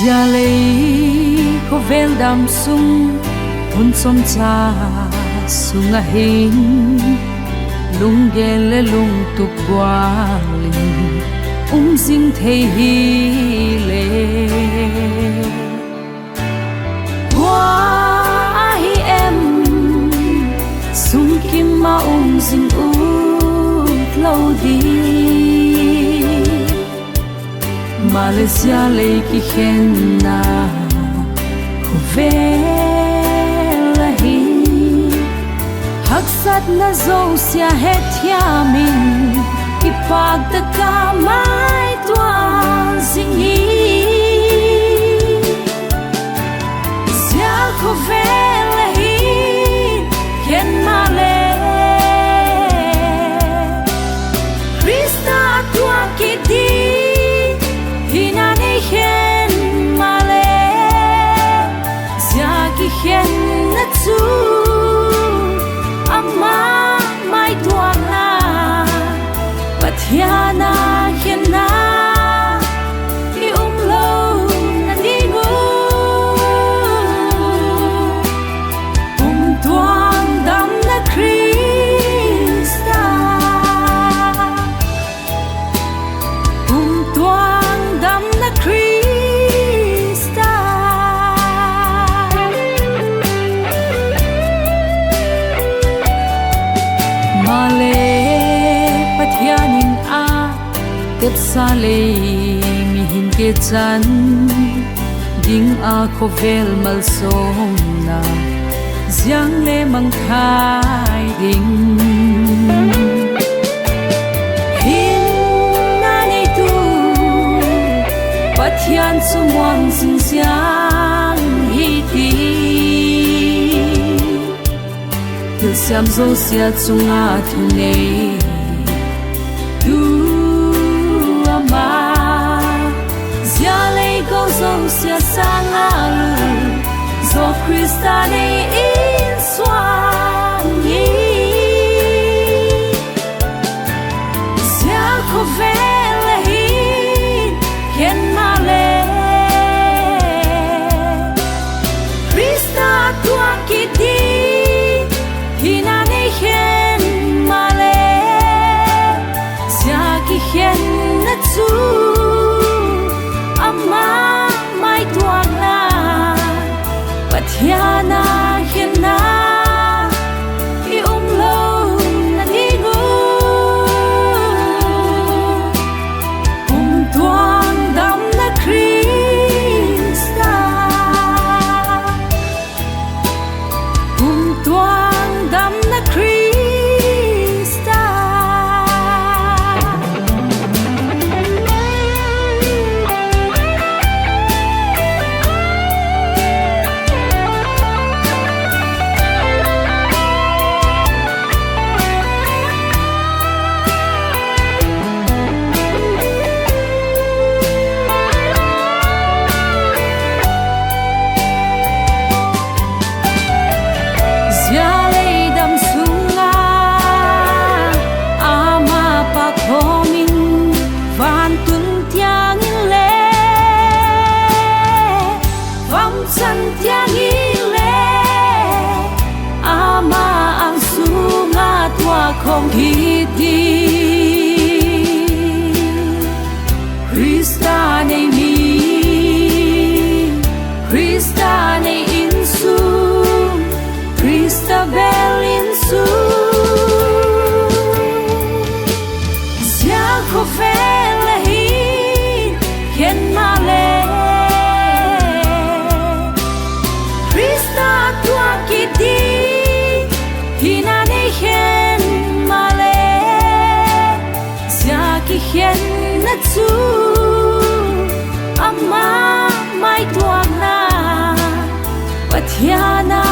Gia lấy có vel đam sung hôn som cha sung a hin lung gel lung tuk qua linh dinh thầy hi lệ qua hi em sung kim ma dinh ut lâu đi Malaysia lấy ki khen na khu ve la hi hak sat na zo sia het ya min ki pag ta ka mai tua sing hi sia khu ve la hi khen ma le Krista tua ki di khen ma le zia ki khen na chu ama mai tua na pathiana khen na ki lo na ni ngu tuang dam na Krista tuang dam na Krista Male pathianin a tep sa le mi hin ke chan ding a khovel mal som na giang le mang thai ding Pathian sumuang sing siang hiti Til siam zo sia chunga thunei Tu ama Zia lei go zo sia sanga lu Zo Krista nei in swang yi Zia khovela hi Ken male Krista tua kiti hina nei ken male sia ki ken na chu ama mai tua na pathiana ken na ki lo na ni gu tuang dam na Krista tuang dam na Krista không hiti Krista nei mi Krista nei insu Krista bel insu sia khofela hi ken male Krista tua kiti hina nei ken khen na chu ama mai tuang na pathiana